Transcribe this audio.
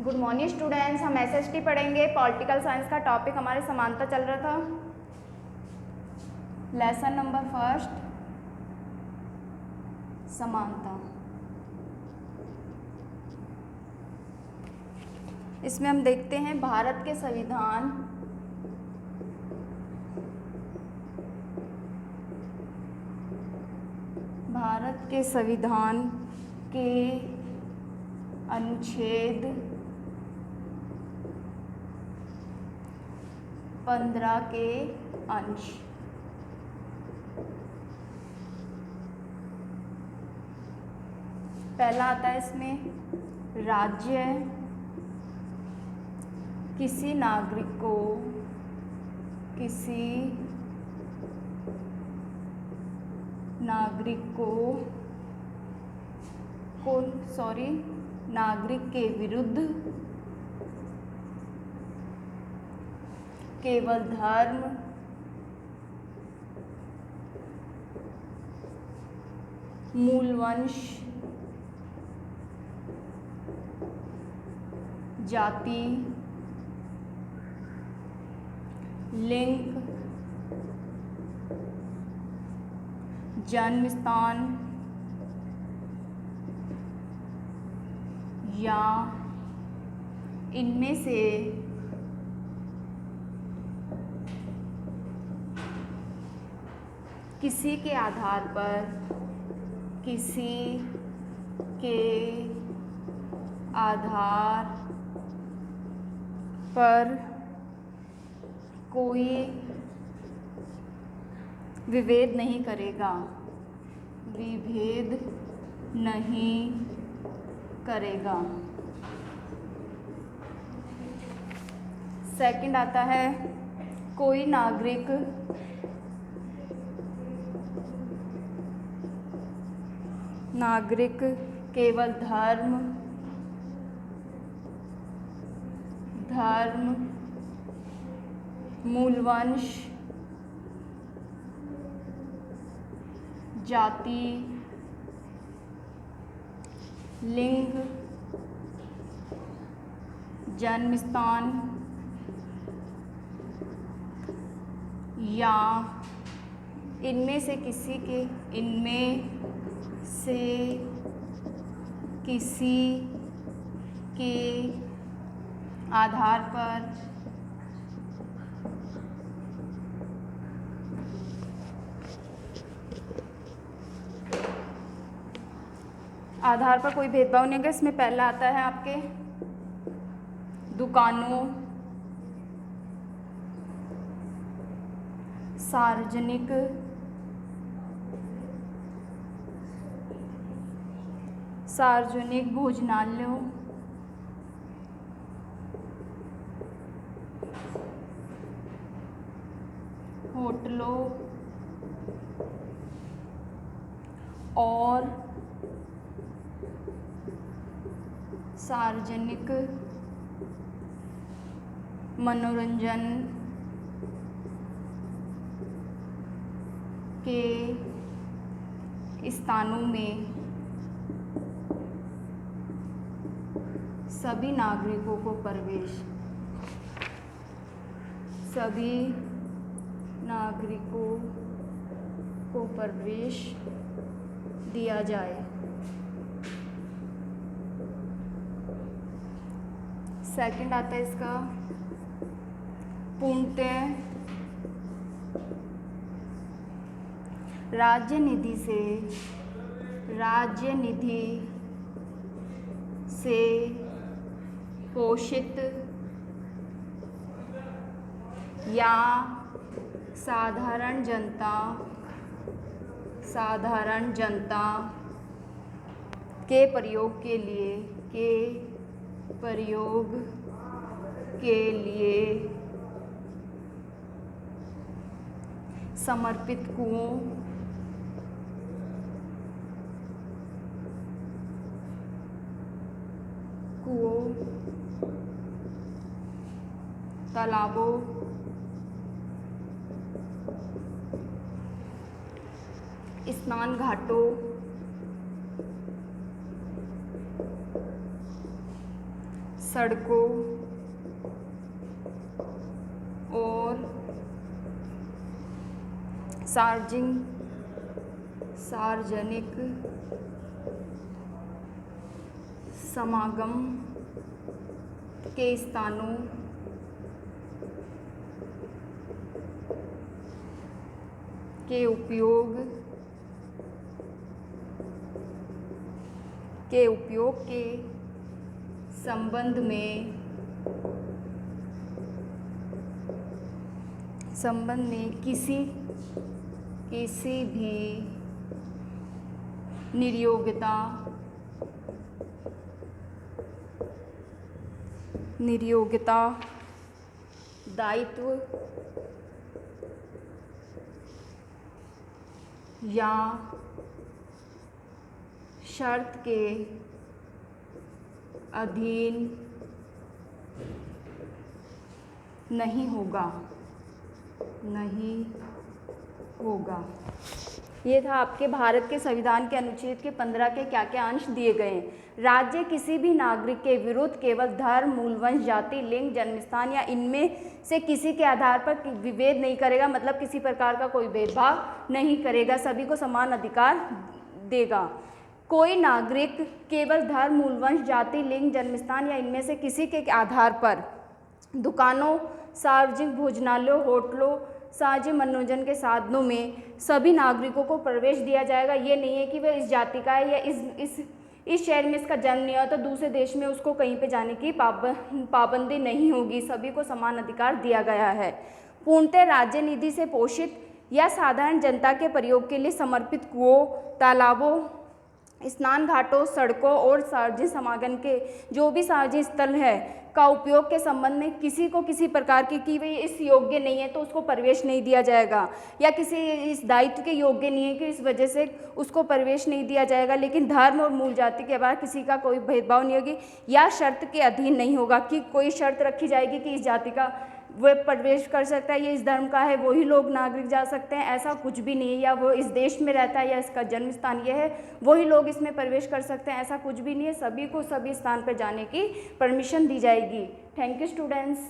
Good morning students. हम SST पढ़ेंगे। Political science का टॉपिक हमारे समानता चल रहा था। लेसन नंबर फर्स्ट, समानता। इसमें हम देखते हैं भारत के संविधान के अनुच्छेद 15 के अंश। पहला आता है इसमें, राज्य किसी नागरिक के विरुद्ध केवल धर्म, मूलवंश, जाति, लिंग, जन्म स्थान या इनमें से किसी के आधार पर कोई विभेद नहीं करेगा। सेकंड आता है, कोई नागरिक केवल धर्म, मूलवंश, जाति, लिंग, जन्म स्थान या इनमें से किसी के आधार पर कोई भेदभाव नहीं होगा। इसमें पहला आता है आपके दुकानों, सार्वजनिक भोजनालयों, होटलों और सार्वजनिक मनोरंजन के स्थानों में सभी नागरिकों को प्रवेश दिया जाए। सेकंड आता है इसका, पूर्णतः राज्य निधि से पोषित या साधारण जनता के प्रयोग के लिए समर्पित कुओं, तालाबों, स्नान घाटों, सड़कों और सार्वजनिक समागम के स्थानों के उपयोग के संबंध में किसी भी नियोक्ता दायित्व या शर्त के अधीन नहीं होगा। ये था आपके भारत के संविधान के अनुच्छेद के 15 के क्या क्या अंश दिए गए हैं। राज्य किसी भी नागरिक के विरुद्ध केवल धर्म, मूल वंश, जाति, लिंग, जन्मस्थान या इनमें से किसी के आधार पर विभेद नहीं करेगा, मतलब किसी प्रकार का कोई भेदभाव नहीं करेगा, सभी को समान अधिकार देगा। कोई नागरिक केवल धर्म, मूल वंश, जाति, लिंग, जन्मस्थान या इनमें से किसी के आधार पर दुकानों, सार्वजनिक भोजनालयों, होटलों, साझे मनोरंजन के साधनों में सभी नागरिकों को प्रवेश दिया जाएगा। ये नहीं है कि वह इस जाति का है या इस शहर में इसका जन्म नहीं हुआ तो दूसरे देश में उसको कहीं पे जाने की पाबंदी नहीं होगी, सभी को समान अधिकार दिया गया है। पूर्णतः राज्य निधि से पोषित या साधारण जनता के प्रयोग के लिए समर्पित कुओं, तालाबों, स्नान घाटों, सड़कों और सार्वजनिक समागम के जो भी सार्वजनिक स्थल है का उपयोग के संबंध में किसी को किसी प्रकार की कि वही इस योग्य नहीं है तो उसको प्रवेश नहीं दिया जाएगा, या किसी इस दायित्व के योग्य नहीं है कि इस वजह से उसको प्रवेश नहीं दिया जाएगा। लेकिन धर्म और मूल जाति के बाद किसी का कोई भेदभाव नहीं होगी या शर्त के अधीन नहीं होगा कि कोई शर्त रखी जाएगी कि इस जाति का वह प्रवेश कर सकता है, ये इस धर्म का है वही लोग नागरिक जा सकते हैं, ऐसा कुछ भी नहीं है। या वो इस देश में रहता है या इसका जन्म स्थान ये है वही लोग इसमें प्रवेश कर सकते हैं, ऐसा कुछ भी नहीं है। सभी को सभी स्थान पर जाने की परमिशन दी जाएगी। Thank you students.